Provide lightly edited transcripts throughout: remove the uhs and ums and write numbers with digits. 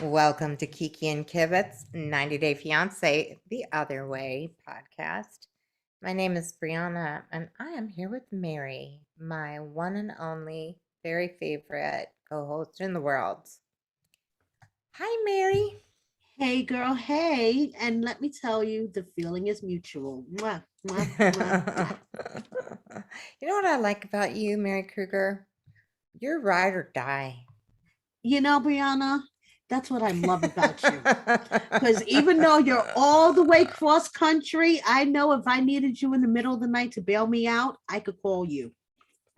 Welcome to Kiki and Kibit's 90 Day Fiance, the Other Way podcast. My name is Brianna, and I am here with Mary, my one and only, very favorite co host in the world. Hi, Mary. Hey girl, hey. And let me tell you, the feeling is mutual. Mwah, mwah, You mwah, mwah. know what I like about you, Mary Kruger? You're ride or die. Brianna, that's what I love about you. Because even though you're all the way cross country, I know if I needed you in the middle of the night to bail me out, I could call you.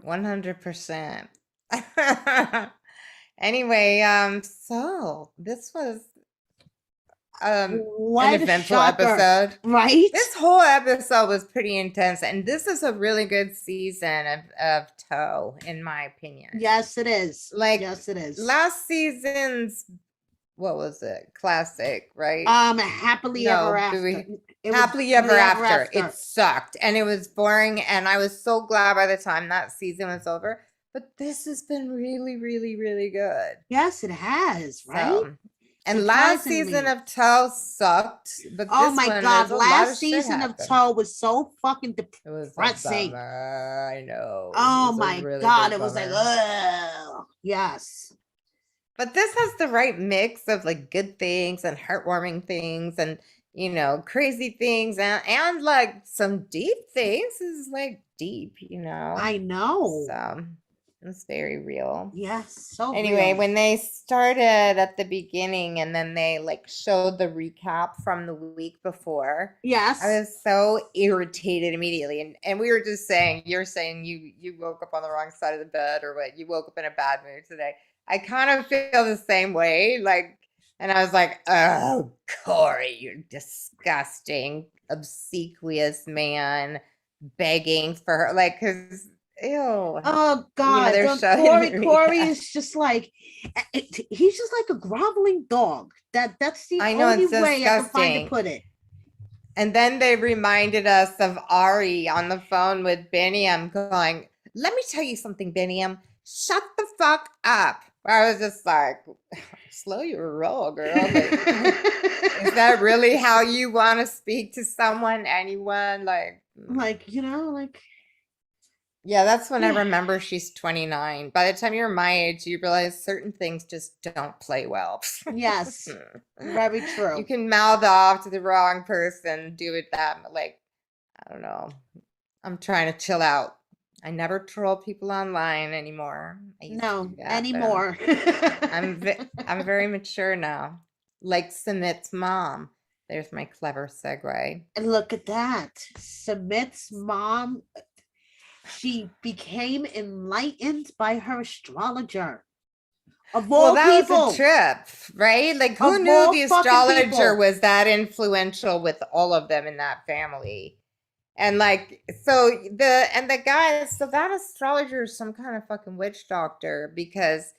100%. Anyway, so this was an What a eventful shocker, episode. right? This whole episode was pretty intense, and this is a really good season of Toe, in my opinion. Yes, it is. Like yes, it is. last season's, what was it? Classic, right? Happily No, ever but after. Happily Ever After. It sucked, and it was boring, and I was so glad by the time that season was over. But this has been really, really, really good. Yes, it has, right? So, and last season of Toe sucked, but oh this my one, god, last season of happened. Toe was so fucking It was a depressing. bummer. I know. Oh It was my really god, big it was like, bummer. ugh. Yes. But this has the right mix of like good things and heartwarming things and crazy things and like some deep things. This is like deep, I know. So it's very real. Yes, so Anyway, real. when they started at the beginning and then they like showed the recap from the week before, Yes. I was so irritated immediately. And we were just saying, you're saying you woke up on the wrong side of the bed or what, you woke up in a bad mood today. I kind of feel the same way. And I was like, oh, Corey, you disgusting, obsequious man begging for her. Like, because, ew. Oh god, Corey is just like he's just like a groveling dog. That's the only way I can find to put it. And then they reminded us of Ari on the phone with Biniam going, let me tell you something, Biniam. Shut the fuck up. I was just like, slow your roll, girl. Like, is that really how you want to speak to someone, anyone? Like, yeah, that's when I remember she's 29. By the time you're my age, you realize certain things just don't play well. Yes, very true. You can mouth off to the wrong person, do it that, like, I don't know. I'm trying to chill out. I never troll people online anymore. No, anymore. I'm very mature now. Like Sumit's mom. There's my clever segue. And look at that. Sumit's mom, she became enlightened by her astrologer. Of all that people. was a trip, right? Like, who knew the astrologer was that influential with all of them in that family? And like, the guy, so that astrologer is some kind of fucking witch doctor because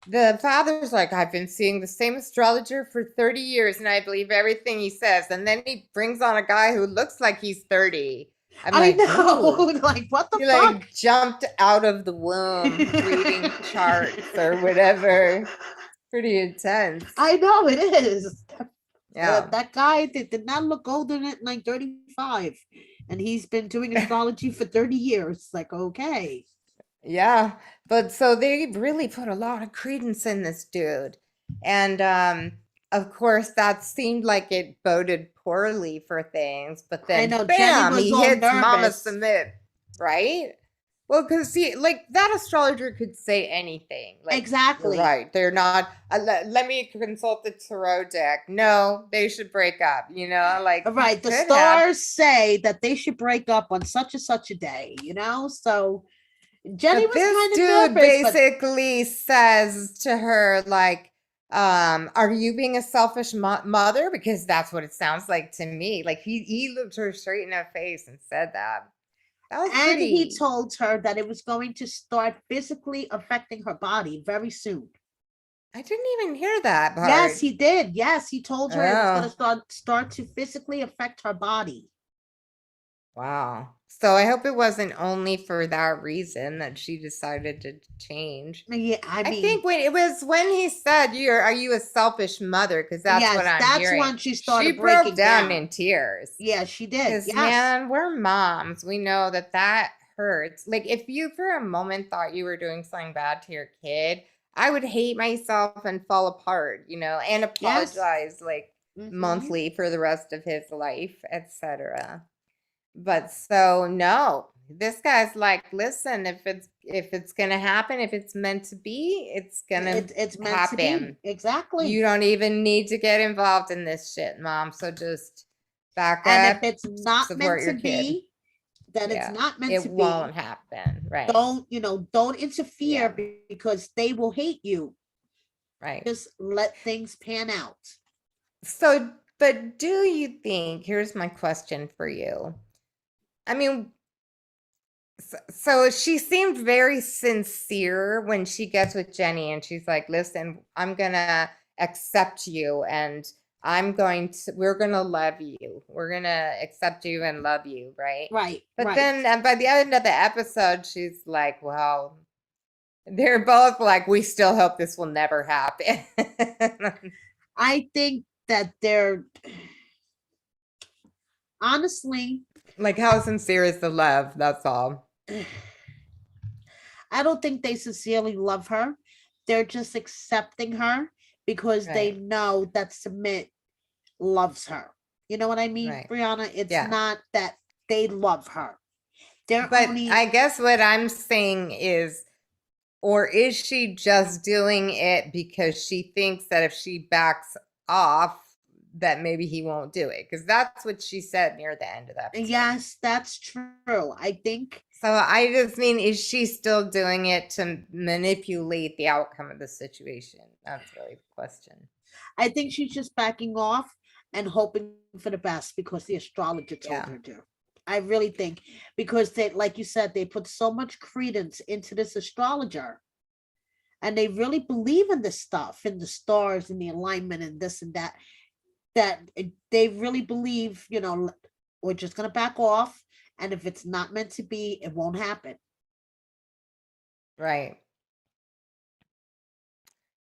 the father's like, I've been seeing the same astrologer for 30 years and I believe everything he says. And then he brings on a guy who looks like he's 30. I know. Like, what the fuck? Like jumped out of the womb reading charts or whatever. Pretty intense. I know it is. Yeah. That guy did not look older than like 35. And he's been doing astrology for 30 years. Like, okay. Yeah. But so they really put a lot of credence in this dude. And of course that seemed like it boded poorly for things, but then bam, he hits Mama Sumit, right? Well, because see, like that astrologer could say anything. Like, exactly. Right. They're not, let me consult the tarot deck. No, they should break up, like. Right. The stars say that they should break up on such and such a day, So Jenny was kind of nervous. This dude basically says to her, like, are you being a selfish mother? Because that's what it sounds like to me. Like he looked her straight in her face and said that. And he told her that it was going to start physically affecting her body very soon. I didn't even hear that part. Yes, he did. Yes, he told her it was going to start to physically affect her body. Wow. So I hope it wasn't only for that reason that she decided to change. Yeah, I think when it was when he said, "Are you a selfish mother?" Because that's what yes, I'm that's hearing. when she She started broke breaking down down. in tears. Yeah, she did. Because Yes. man, we're moms. We know that that hurts. Like if you for a moment thought you were doing something bad to your kid, I would hate myself and fall apart, and Yes. apologize like Mm-hmm. monthly for the rest of his life, etc. But so no, this guy's like, listen, if it's gonna happen, if it's meant to be, it's gonna It's meant to be. happen. Exactly. You don't even need to get involved in this shit, mom. So just back And if up, it's not meant support to your kid. be, then it's Yeah, not meant it to be. won't happen. Right. Don't interfere Yeah. because they will hate you. Right. Just let things pan out. So, but do you think, here's my question for you. I mean, so she seemed very sincere when she gets with Jenny and she's like, listen, I'm gonna accept you and we're gonna love you. We're gonna accept you and love you, right? Right, But right. then by the end of the episode, she's like, well, they're both like, we still hope this will never happen. I think that they're honestly, Like, how sincere is the love? That's all. I don't think they sincerely love her. They're just accepting her because they Right, know that Submit loves her. You know what I mean, right. Brianna? It's Yeah. not that they love her. They're But only I guess what I'm saying is, or is she just doing it because she thinks that if she backs off, that maybe he won't do it? Because that's what she said near the end of the episode. yes, that's true. I think So I just mean, is she still doing it to manipulate the outcome of the situation? That's really the question. she's just backing off and hoping for the best because the astrologer told Yeah. her to. I really think because they, like you said, they put so much credence into this astrologer and they really believe in this stuff, in the stars and the alignment and this and that, they really believe, we're just going to back off. And if it's not meant to be, it won't happen. Right.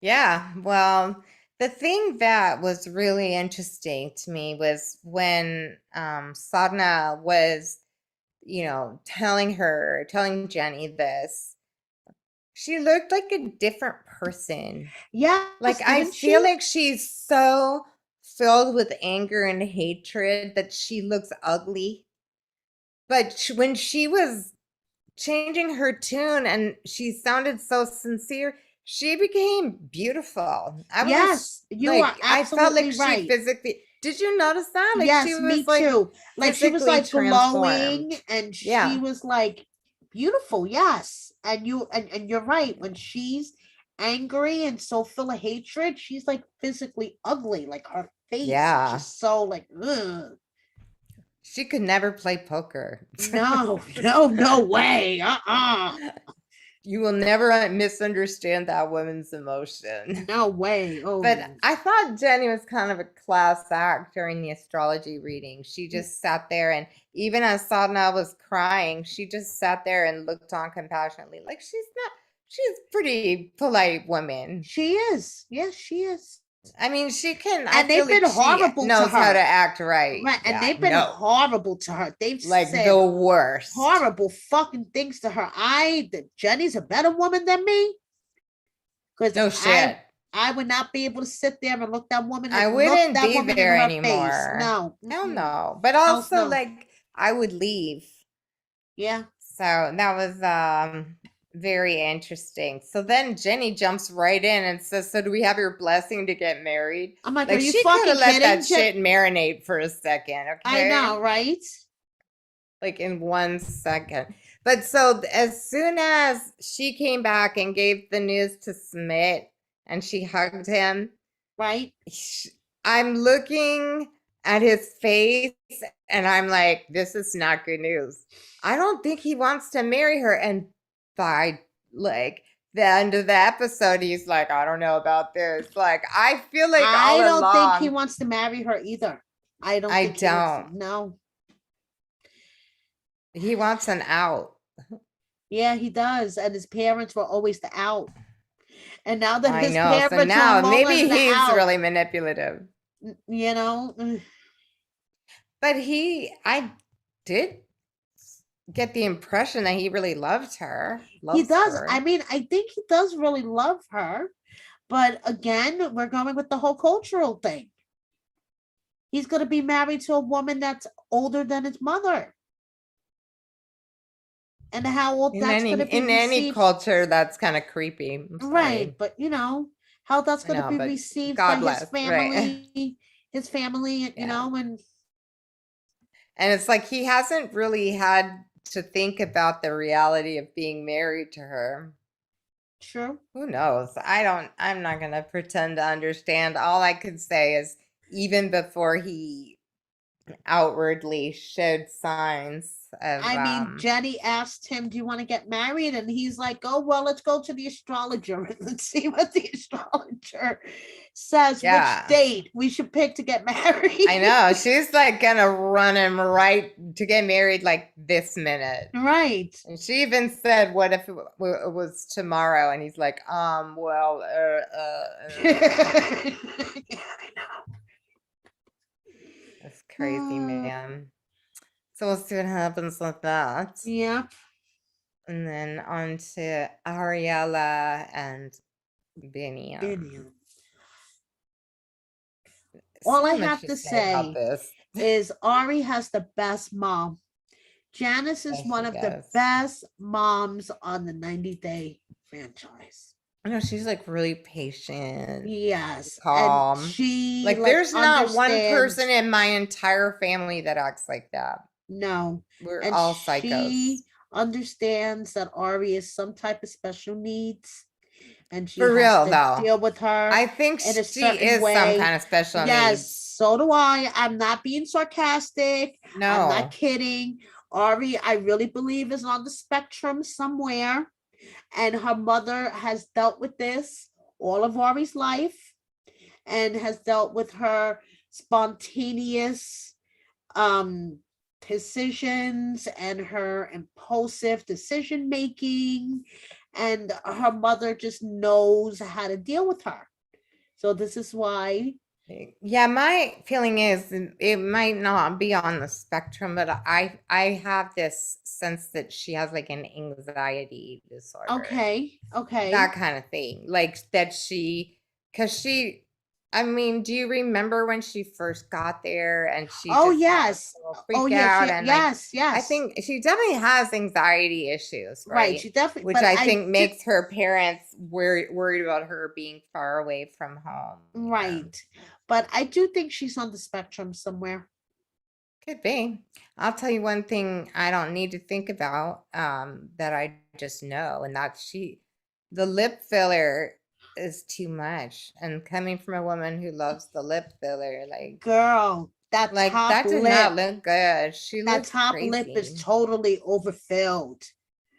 Yeah. Well, the thing that was really interesting to me was when Sadhna was, telling Jenny this, she looked like a different person. Like, Yes, I didn't feel she? like she's so filled with anger and hatred that she looks ugly. But when she was changing her tune and she sounded so sincere, she became beautiful. I was Yes, you are like, I felt like absolutely she right. physically, did you notice that? Like she Yes, was me like too. Like she was physically like glowing transformed. and she Yeah. was like beautiful. Yes. And you're right. When she's angry and so full of hatred, she's like physically ugly. Like her face is Yeah. just so like, ugh. She could never play poker. No, no, no way. Uh-uh. You will never misunderstand that woman's emotion. No way. But Oh. I thought Jenny was kind of a class act during the astrology reading. She just sat there, and even as Sadhna was crying, she just sat there and looked on compassionately. Like she's a pretty polite woman. She is. Yes, she is. I mean, I And feel they've been like she horrible to knows how to her. act right. Right. And Yeah, they've been no, horrible to her. They've like said the worst. horrible fucking things to her. Jenny's a better woman than me because No shit. I would not be able to sit there and I look wouldn't that be woman in there her face. anymore. No. Hell Mm-mm. no. But Else also, no. like, I would leave. Yeah. So that was very interesting. So then Jenny jumps right in and says, "So do we have your blessing to get married?" I'm like, are Like you she could fucking have let kidding? that shit marinate for a second, I okay? know, right? Like in 1 second. But so as soon as she came back and gave the news to Smith and she hugged him, Right? I'm looking at his face and I'm like, this is not good news. I don't think he wants to marry her. And by like the end of the episode, he's like, I don't know about this. Like, I feel like all I don't think he along, wants to marry her either. I don't I think he wants to. don't. No. He wants an out. Yeah, he does. And his parents were always the out. And now that I his know. So parents are now no longer maybe the he's out, really manipulative. you know, But I did get the impression that he really he loves does. I her. mean, I think he does really love her. But again, we're going with the whole cultural thing. He's going to be married to a woman that's older than his mother. And how old that's going to be In any received. culture, that's kind of creepy. I'm Right. sorry. But, how that's I going to know, be but received by God bless, right? his family, Yeah. and And it's like he hasn't really had to think about the reality of being married to her. sure. Who knows? I'm not going to pretend to understand. All I could say is even before he outwardly showed signs of I mean, Jenny asked him, "Do you want to get married?" And he's like, "Oh, well, let's go to the astrologer and let's see what the astrologer says, which yeah. date we should pick to get married." I know. She's like gonna run him right to get married like this minute. Right. And she even said, "What if it was tomorrow?" And he's like, well, Yeah, that's I crazy, know. man. So we'll see what happens with that. Yeah. And then on to Ariella and Biniam. Anyhow. All I So much have to to say about say this. is Ari has the best mom. Janice is Yes, one she of the does. best moms on the 90 Day franchise. I know she's like really patient, Yes, and calm. she Like like there's not one person understands. in my entire family that acts like that. No, We're and all psychos. she understands that Ari is some type of special needs, and she For has real to though. deal with her I think in a she certain is some kind way. of special Yes, needs. so do I. I'm not being sarcastic. I'm not No. kidding. Ari, I really believe is on the spectrum somewhere, and her mother has dealt with this all of Ari's life and has dealt with her spontaneous um decisions and her impulsive decision making, and her mother just knows how to deal with her. So this is why. Yeah, my feeling is it might not be on the spectrum, but I have this sense that she has like an anxiety disorder. Okay, That okay. kind of thing. Like that because I mean, do you remember when she first got there and she Oh just had this yes. little Oh freak yes, out? And like, yes, I yes. think she definitely has anxiety issues, Right, right? she definitely, Which but I I think did. makes her parents worried about her being far away from home. Yeah. Right, but I do think she's on the spectrum somewhere. Could be. I'll tell you one thing I don't need to think about, that I just know, and that's the lip filler is too much. And coming from a woman who loves the lip filler, Girl, that top that did not lip, look good. She that looked top lip is crazy. totally overfilled.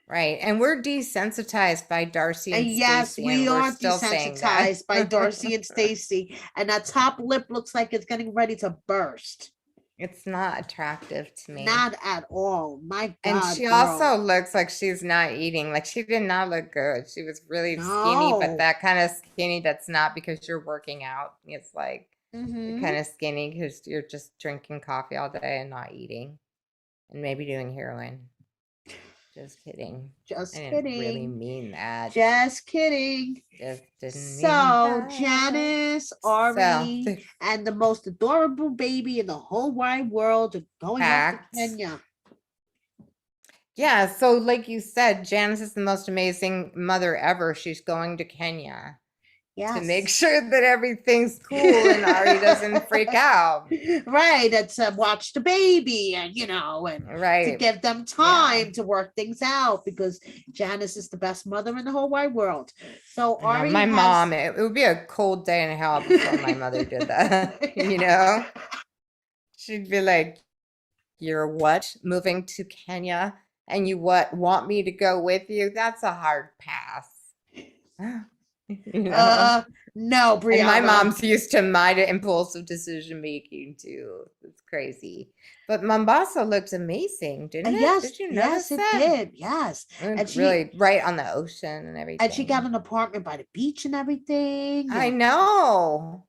Right. And we're desensitized by Darcy And and yes, Stacy, and we we're are still saying that. desensitized by Darcy and Stacy, and that top lip looks like it's getting ready to burst. It's not attractive to me. Not at all. My And God, she also girl. looks like she's not eating. Like she did not look good. She was really skinny, but No. that kind of skinny that's not because you're working out. It's like the Mm-hmm. kind of skinny because you're just drinking coffee all day and not eating and maybe doing heroin. Just kidding. I Just didn't really kidding. mean that. Just kidding. Just didn't mean So, that. Janice, So, Ari, the and the most adorable baby in the whole wide world are going off to fact. Kenya. Yeah, so like you said, Janice is the most amazing mother ever. She's going to Kenya to make Yes. sure that everything's cool and Ari doesn't freak out. Right. It's watch the baby and, and to Right. give them Yeah. time to work things out because Janice is the best mother in the whole wide world. So I know Ari my has. mom, it would be a cold day in hell before my mother did that. You know? She'd be like, "You're what? Moving to Kenya? And you what want me to go with you? That's a hard pass." You know? No, Brianna. And my mom's used to my impulsive decision making too. It's crazy. But Mombasa looked amazing, didn't it? Yes, Did you yes, notice it that? did. Yes. And And really right on the ocean and she got everything. an apartment by the beach and everything. I And know.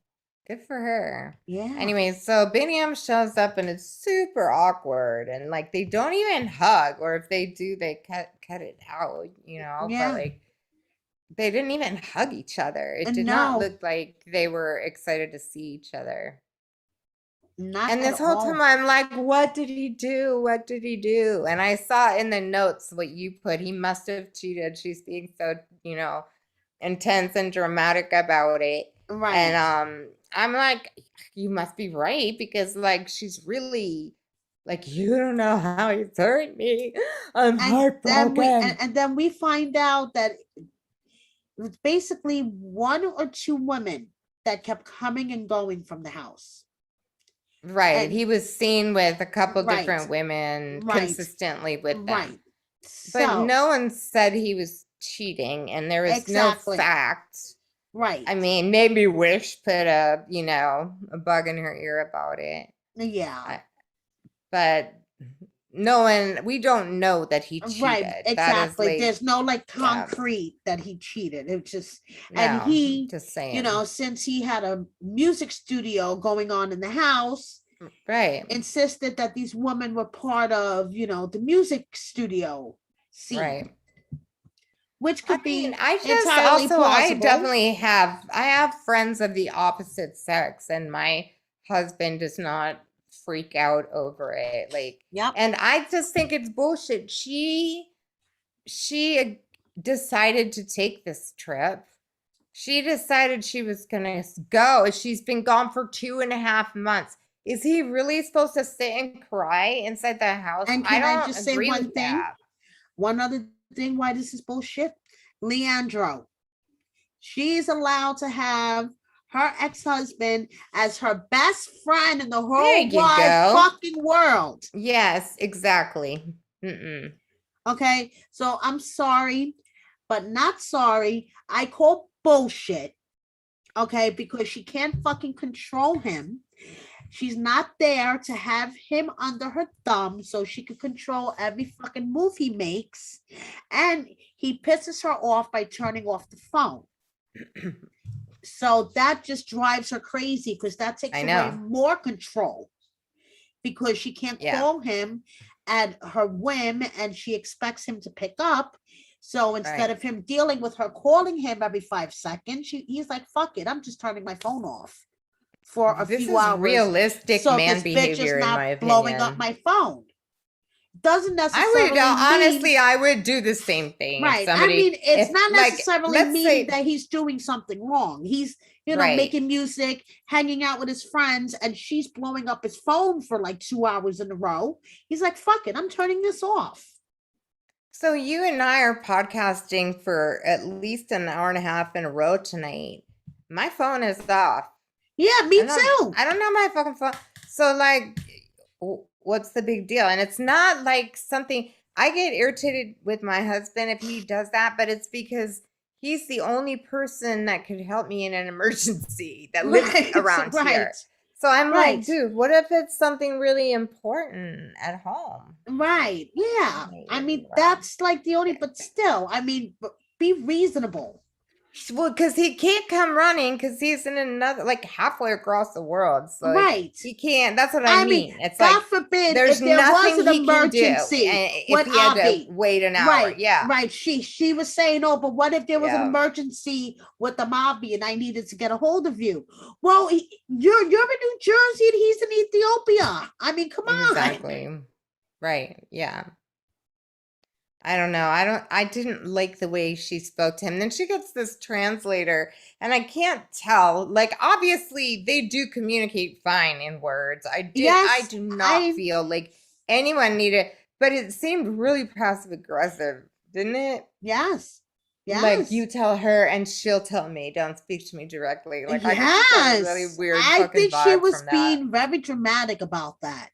Good for her. yeah. Anyway, so Biniam shows up and it's super awkward and like they don't even hug, or if they do, they cut it out, you know, but Yeah. like they didn't even hug each other. It did not No, look like they were excited to see each other. not And at this whole time all. I'm like, what did he do? What did he do? And I saw in the notes what you put. He must have cheated. She's being so, you know, intense and dramatic about it. And Right. I'm like, you must be right because like she's really like, you don't know how he's hurt me. I'm heartbroken. And then we find out that it was basically one or two women that kept coming and going from the house. Right. And He was seen with a couple right, different women right, consistently with them. right. But So no one said he was cheating, and there was no exactly. fact. Right. I mean, maybe Wish put a, you know, a bug in her ear about it. Yeah. But no one, we don't know that he Right, cheated. That is exactly. like, There's no like yeah, concrete that he cheated. It just, and no, he, just you saying. know, since he had a music studio going on in the house, Right. insisted that these women were part of, you know, the music studio scene, Right. which I could mean, be I just entirely also, I plausible. definitely have, I have friends of the opposite sex, and my husband does not freak out over it. Like, Yep. and I just think it's bullshit. She decided to take this trip. She decided she was gonna go. She's been gone for 2.5 months. Is he really supposed to sit and cry inside the house? And I can I don't just say agree one with thing? that. One other thing why this is bullshit. Leandro. She's allowed to have her ex-husband as her best friend in the There whole you wide go. fucking world. Yes, exactly. Mm-mm. Okay, so I'm sorry, but not sorry. I call bullshit. Okay, because she can't fucking control him. She's not there to have him under her thumb so she can control every fucking move he makes. And he pisses her off by turning off the phone. So that just drives her crazy because that takes away more control because she can't call him at her whim and she expects him to pick up. So instead of him dealing with her calling him every 5 seconds, he's like, fuck it, I'm just turning my phone off for a few hours. Realistic so man this bitch is behavior, in my not blowing up opinion. my phone. Doesn't necessarily I would mean, honestly, I would do the same thing. right. If somebody, I mean, it's if not like, necessarily let's mean say, that he's doing something wrong. He's, you know, making music, hanging out with his friends, and she's blowing up his phone for like 2 hours in a row. He's like, fuck it, I'm turning this off. So you and I are podcasting for at least an hour and a half in a row tonight. My phone is off. Yeah, me too. I don't know my fucking phone. So like, what's the big deal? And it's not like something, I get irritated with my husband if he does that, but it's because he's the only person that could help me in an emergency that lives around here. So I'm like, dude, what if it's something really important at home? Right. Yeah. I mean, that's like the only, but still, I mean, be reasonable. Well, because he can't come running because he's in another, like halfway across the world. So he can't. That's what I mean. It's God like, forbid, there's if there nothing was an he can do emergency, if he had to wait an hour. Right. Yeah. Right. She was saying, oh, but what if there was an emergency with the Mabi and I needed to get a hold of you? Well, you're in New Jersey and he's in Ethiopia. I mean, come on. Exactly. Right. Yeah. I don't know. I didn't like the way she spoke to him. Then she gets this translator and I can't tell. Like, obviously they do communicate fine in words. I do not feel like anyone needed, but it seemed really passive aggressive, didn't it? Yes. Yes. Like, you tell her and she'll tell me. Don't speak to me directly. Like, I just got a really weird I think she was from being very dramatic about that.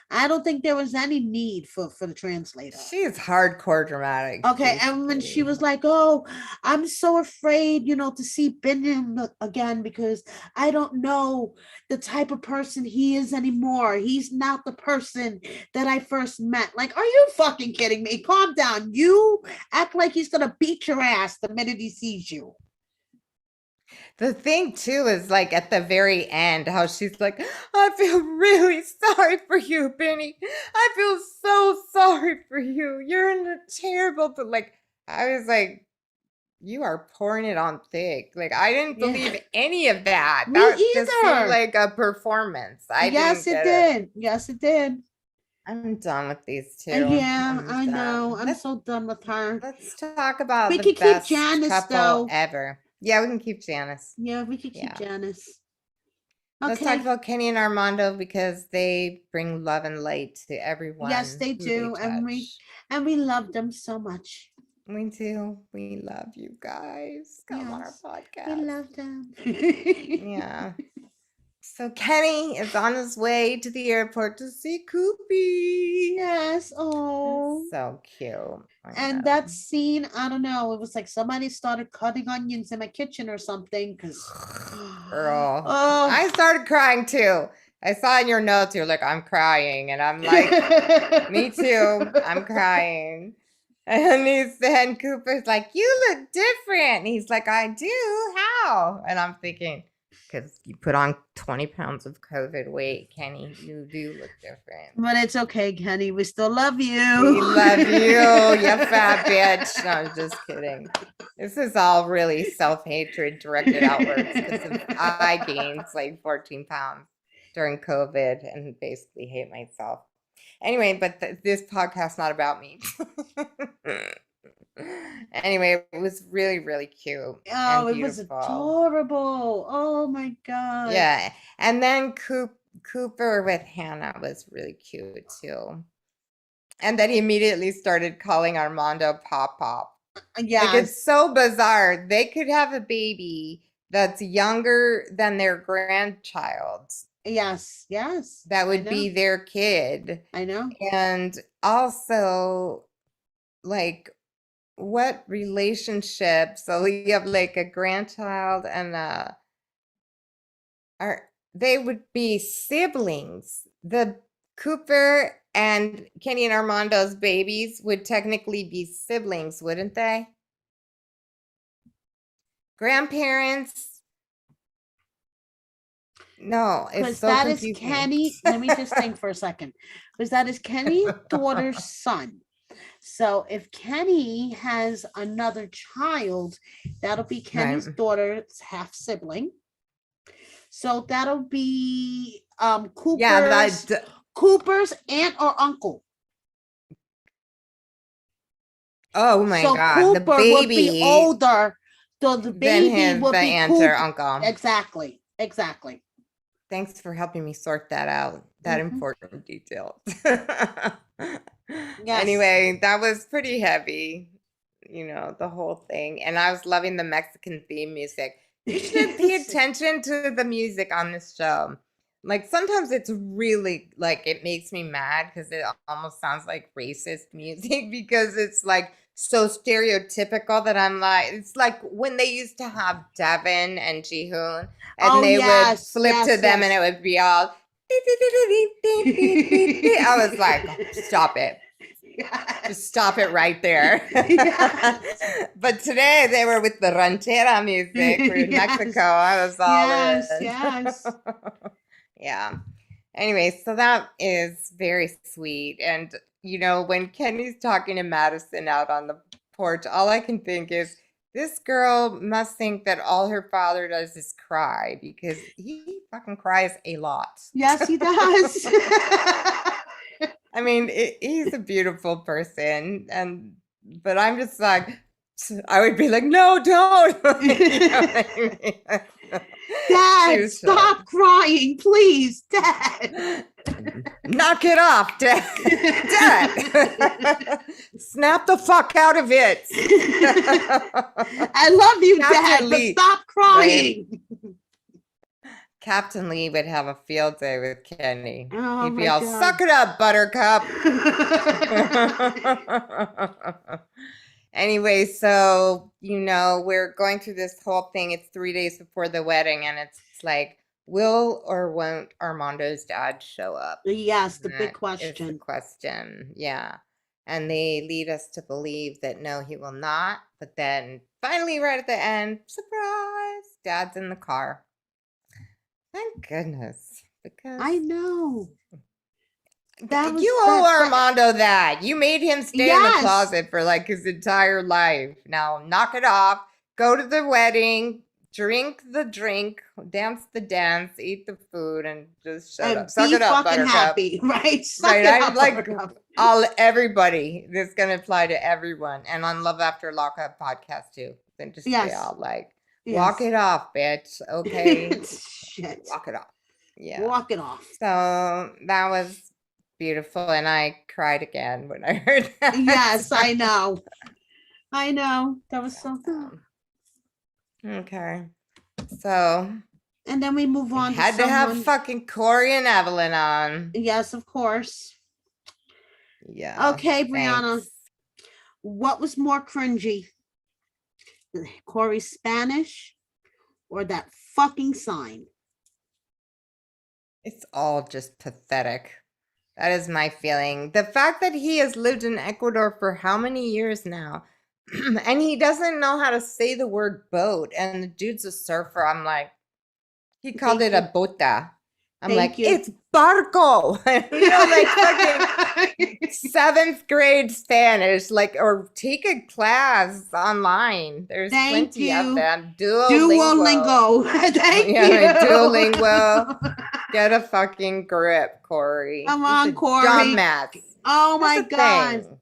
I don't think there was any need for the translator. She's hardcore dramatic. Okay, basically. and when she was like, "Oh, I'm so afraid, to see Benjamin again because I don't know the type of person he is anymore. He's not the person that I first met." Like, are you fucking kidding me? Calm down. You act like he's gonna beat your ass the minute he sees you. The thing too is like at the very end, how she's like, I feel really sorry for you, Benny. I feel so sorry for you. You're in a terrible, but like, I was like, you are pouring it on thick. Like, I didn't believe any of that. Me That just seemed either. like a performance. Yes, it did. Yes, it did. I'm done with these two. Yeah, I'm I done. know. I'm so done with her. Let's talk about We the can keep best Janice, couple though. ever. Yeah, we can keep Janice. Yeah, we can keep Yeah. Janice. Let's talk about Kenny and Armando because they bring love and light to everyone. Yes, they who do, and we love them so much. We do. We love you guys. Come on our podcast. We love them. Yeah. So Kenny is on his way to the airport to see Koopy. Yes. Oh, so cute. And that scene, I don't know. It was like somebody started cutting onions in my kitchen or something. Cause, girl, I started crying too. I saw in your notes you're like, I'm crying, and I'm like, me too. I'm crying. And Cooper's like, you look different. And he's like, I do. How? And I'm thinking, because you put on 20 pounds of COVID weight, Kenny, you do look different. But it's okay, Kenny. We still love you. We love you, you fat bitch. No, I'm just kidding. This is all really self-hatred directed outwards because I gained like 14 pounds during COVID and basically hate myself. Anyway, but this podcast's not about me. Anyway, it was really, really cute. Oh, it was adorable. Oh my God. Yeah. And then Cooper with Hannah was really cute too. And then he immediately started calling Armando Pop Pop. Yeah. Like, it's so bizarre. They could have a baby that's younger than their grandchild. Yes, yes. That would be their kid. I know. And also, like, what relationship? So you have like a grandchild and they would be siblings. The Cooper and Kenny and Armando's babies would technically be siblings, wouldn't they? Grandparents. No, it's so that confusing. Is Kenny. Let me just think for a second. Because that is Kenny's daughter's son. So if Kenny has another child, that'll be Kenny's daughter's half sibling. So that'll be Cooper's, Cooper's aunt or uncle. Oh my God. Cooper the baby would be older. So the baby would be aunt or uncle. Exactly. Exactly. Thanks for helping me sort that out. That important detail. Yes. Anyway, that was pretty heavy, the whole thing. And I was loving the Mexican theme music. You should pay attention to the music on this show. Like, sometimes it's really, like, it makes me mad because it almost sounds like racist music because it's, like, so stereotypical that I'm like, it's like when they used to have Devin and Jihoon and they would flip to them and it would be all, I was like, stop it. Just stop it right there. But today they were with the ranchera music from Mexico. I was all yes. Yeah. Anyway, so that is very sweet. And, when Kenny's talking to Madison out on the porch, all I can think is this girl must think that all her father does is cry because he fucking cries a lot. Yes, he does. I mean, he's a beautiful person, but I'm just like, I would be like, no, don't. Dad, stop crying, please, Dad. Knock it off, Dad. Dad. Snap the fuck out of it. I love you, Dad, but stop crying. Right? Captain Lee would have a field day with Kenny. Oh He'd be my all, God. suck it up, Buttercup. Anyway, so, we're going through this whole thing. It's 3 days before the wedding, and it's like, will or won't Armando's dad show up? Yes, the big That is the question. question. Yeah. And they lead us to believe that no, he will not. But then finally, right at the end, surprise, dad's in the car. Thank goodness. Because I know. you owe Armando that. You made him stay in the Yes. closet for like his entire life. Now knock it off. Go to the wedding. Drink the drink, dance the dance, eat the food, and just shut up. Suck it up, Buttercup. Happy, right? Suck Right. it I'm up, like Buttercup. everybody. This is gonna apply to everyone, and on Love After Lockup podcast too. Then just Yes. be all like, walk it off, bitch. Okay. Shit. Walk it off. Yeah. Walk it off. So that was beautiful, and I cried again when I heard that. Yes, I know. I know. That was so good. Okay. So. And then we move on. Had to have fucking Corey and Evelyn on. Yes, of course. Yeah. Okay, Brianna. Thanks. What was more cringy? Corey's Spanish or that fucking sign? It's all just pathetic. That is my feeling. The fact that he has lived in Ecuador for how many years now, and he doesn't know how to say the word boat, and the dude's a surfer. I'm like, he called it a bota. I'm like, it's barco. Like fucking 7th grade Spanish, or take a class online. There's plenty of them. Duolingo. Thank you. Duolingo. Get a fucking grip, Corey. Come on, Corey. Dumbass. Oh my God. Thing.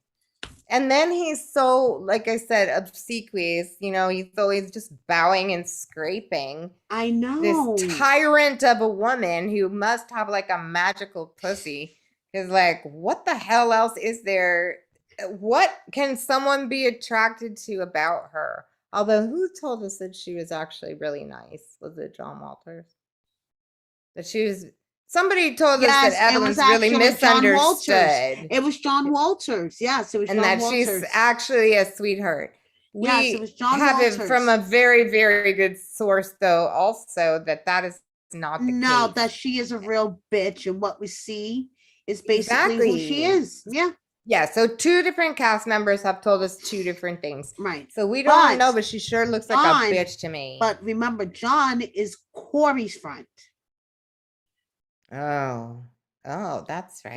And then he's so, like I said, obsequious. He's always just bowing and scraping. I know. This tyrant of a woman who must have like a magical pussy is like, what the hell else is there? What can someone be attracted to about her? Although, who told us that she was actually really nice? Was it John Walters? That she was... Somebody told us that Evelyn's really misunderstood. It was John Walters. Yes, it was John Walters. And that she's actually a sweetheart. Yes, it was John have Walters. It from a very, very good source, though, also, that is not the case. No, that she is a real bitch, and what we see is basically who she is. Yeah. Yeah, so 2 different cast members have told us 2 different things. Right. So we don't know, but she sure looks like a bitch to me. But remember, John is Corey's friend. Oh, that's right.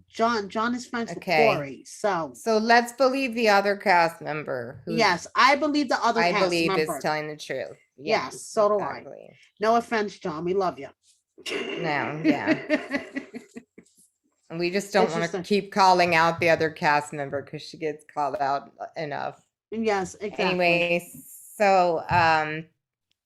John is friends with Corey. So let's believe the other cast member. Yes, I believe the other cast member is telling the truth. Yes, so do I. No offense, John. We love you. No, yeah. And we just don't want to keep calling out the other cast member because she gets called out enough. Yes, exactly. Anyway, so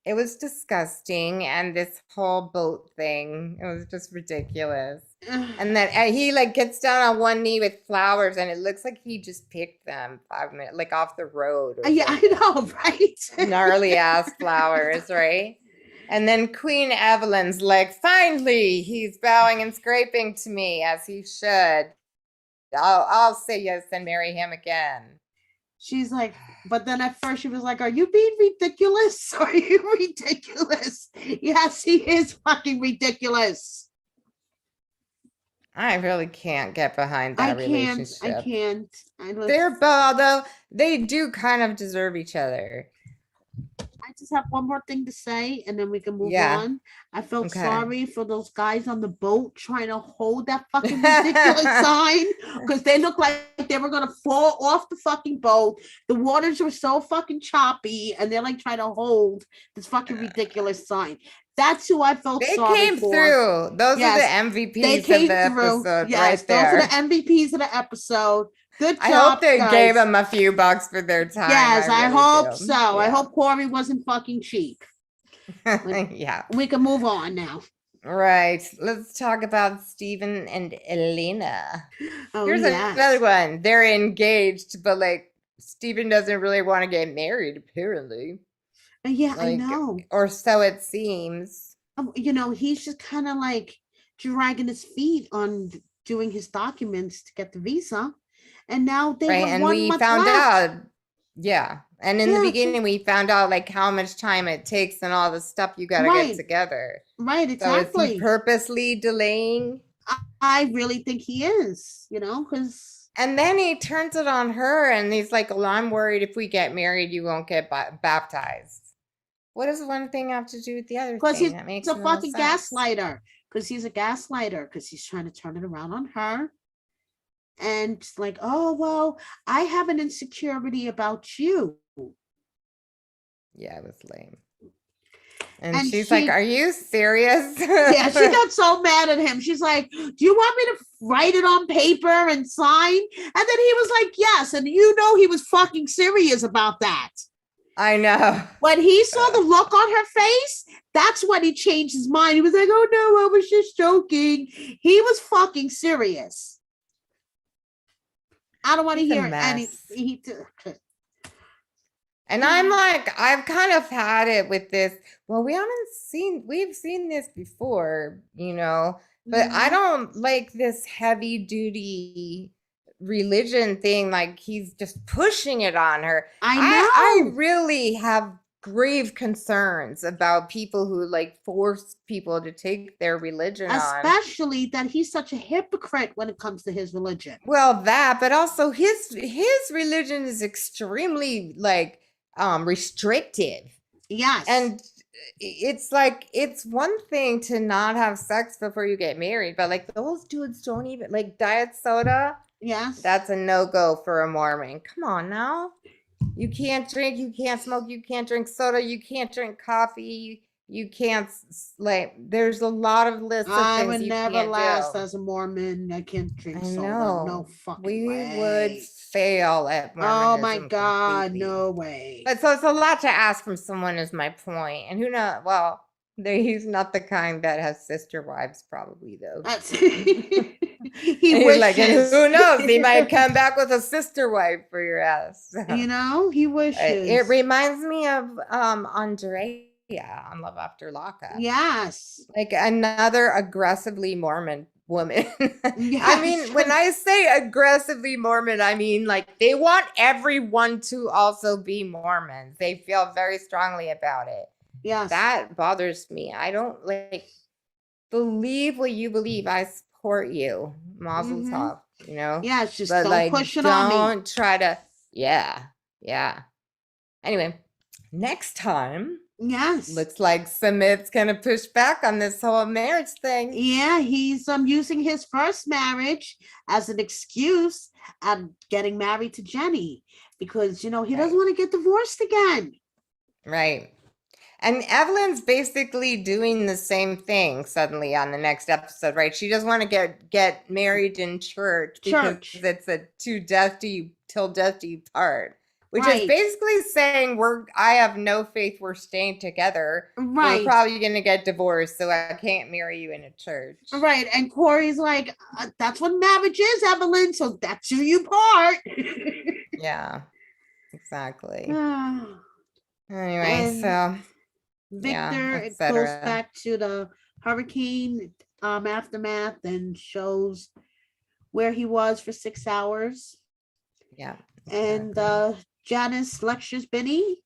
it was disgusting, and this whole boat thing, it was just ridiculous. And then he gets down on one knee with flowers, and it looks like he just picked them 5 minutes, off the road. Yeah, I know, right? Gnarly ass flowers, right? And then Queen Evelyn's like, finally, he's bowing and scraping to me as he should. I'll say yes and marry him again. She's like, but then at first she was like, are you being ridiculous? Are you ridiculous? Yes, he is fucking ridiculous. I really can't get behind that relationship. I can't. They're both, although they do kind of deserve each other. I just have one more thing to say, and then we can move on. I felt sorry for those guys on the boat trying to hold that fucking ridiculous sign, because they looked like they were gonna fall off the fucking boat. The waters were so fucking choppy, and they're trying to hold this fucking ridiculous sign. That's who I felt sorry for. They came through. Those are the MVPs of the episode. Yes, right there. Those are the MVPs of the episode. Good job, I hope they gave them a few bucks for their time. Yes, I hope so. Yeah. I hope Corey wasn't fucking cheap. Yeah. We can move on now. Right. Let's talk about Steven and Elena. Oh, here's another one. They're engaged, but Steven doesn't really want to get married, apparently. Yeah, I know. Or so it seems. he's just kind of like dragging his feet on doing his documents to get the visa. And now they Right. have And one we month found left. out, yeah. And in the Yeah, beginning, we found out like how much time it takes and all the stuff you got to get right, together. right, So is he exactly. purposely delaying? I really think he is, because And then he turns it on her and he's like, well, I'm worried if we get married, you won't get baptized. What does one thing have to do with the other thing? he's That makes a no fucking sense. gaslighter. Because he's a gaslighter. Because he's trying to turn it around on her. And like, oh well, I have an insecurity about you. Yeah, it was lame. And And she's like, she are you serious? Yeah, she got so mad at him. She's like, do you want me to write it on paper and sign? And then he was like, yes. And he was fucking serious about that. I know. When he saw the look on her face, that's when he changed his mind. He was like, oh no, I was just joking. He was fucking serious. I don't want to He's a hear any. mess. And Yeah. I'm like, I've kind of had it with this. Well, we've seen this before, but I don't like this heavy duty religion thing. Like he's just pushing it on her. I I know. really have grave concerns about people who like force people to take their religion on. Especially that he's such a hypocrite when it comes to his religion. Well, that, but also his religion is extremely like restrictive. Yes. And it's like it's one thing to not have sex before you get married, but like those dudes don't even like diet soda. Yes. That's a no-go for a Mormon. Come on now. You can't drink, you can't smoke, you can't drink soda, you can't drink coffee, you can't like there's a lot of lists of I things would you never can't last do. as a Mormon. I can't drink I soda. No know. fucking We would way. fail at Oh my Mormonism God, completely. no way. But so it's a lot to ask from someone is my point. And who knows? Well, he's not the kind that has sister wives, probably though. That's he And he's like, and wishes. who knows? He might come back with a sister wife for your ass. He It wishes. reminds me of Andrea on Love After Lockup. Yes. Like another aggressively Mormon woman. I Yes. mean, when I say aggressively Mormon, I mean like they want everyone to also be Mormons. They feel very strongly about it. Yes. That bothers me. I don't like believe what you believe. I support you. Mazel tov, Yeah, it's just but don't like push it on me. don't try to yeah. Anyway, next time Yes. looks like Sumit's gonna push back on this whole marriage thing. Yeah, he's using his first marriage as an excuse and getting married to Jenny because he doesn't want to get divorced again. Right. And Evelyn's basically doing the same thing suddenly on the next episode, right? She doesn't want to get married in church because it's a till death do you part. Which is basically saying I have no faith we're staying together. Right. We're probably gonna get divorced, so I can't marry you in a church. Right. And Corey's like, that's what marriage is, Evelyn. So that's who you part. Yeah. Exactly. Anyway, so Victor goes back to the hurricane aftermath and shows where he was for 6 hours. Yeah. Exactly. And Janice lectures Benny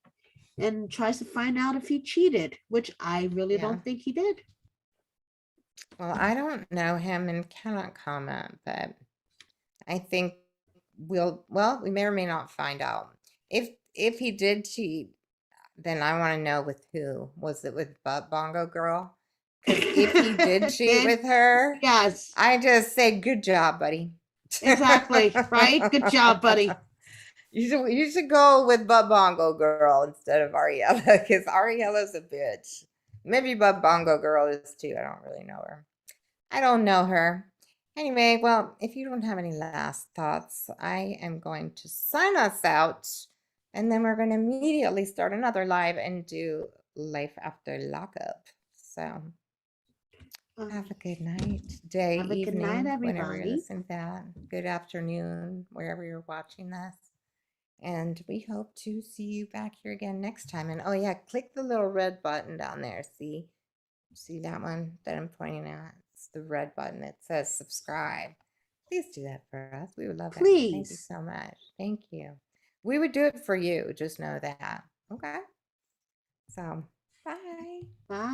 and tries to find out if he cheated, which I really don't think he did. Well, I don't know him and cannot comment, but I think we may or may not find out. If he did cheat, then I want to know with who. Was it with Bongo Girl? Because if he did cheat with her, yes, I just say good job, buddy. Exactly. Right? Good job, buddy. You should go with Bongo Girl instead of Ariella, because Ariella's a bitch. Maybe Bongo Girl is too. I don't really know her. I don't know her. Anyway, well, if you don't have any last thoughts, I am going to sign us out. And then we're going to immediately start another live and do Life After Lockup. So have a good night, day, evening, whenever you're listening to that. Good afternoon, wherever you're watching this. And we hope to see you back here again next time. And oh yeah, click the little red button down there. See, See that one that I'm pointing at? It's the red button that says subscribe. Please do that for us. We would love it. Thank you Please. so much. Thank you. We would do it for you. Just know that. Okay. So, bye. Bye.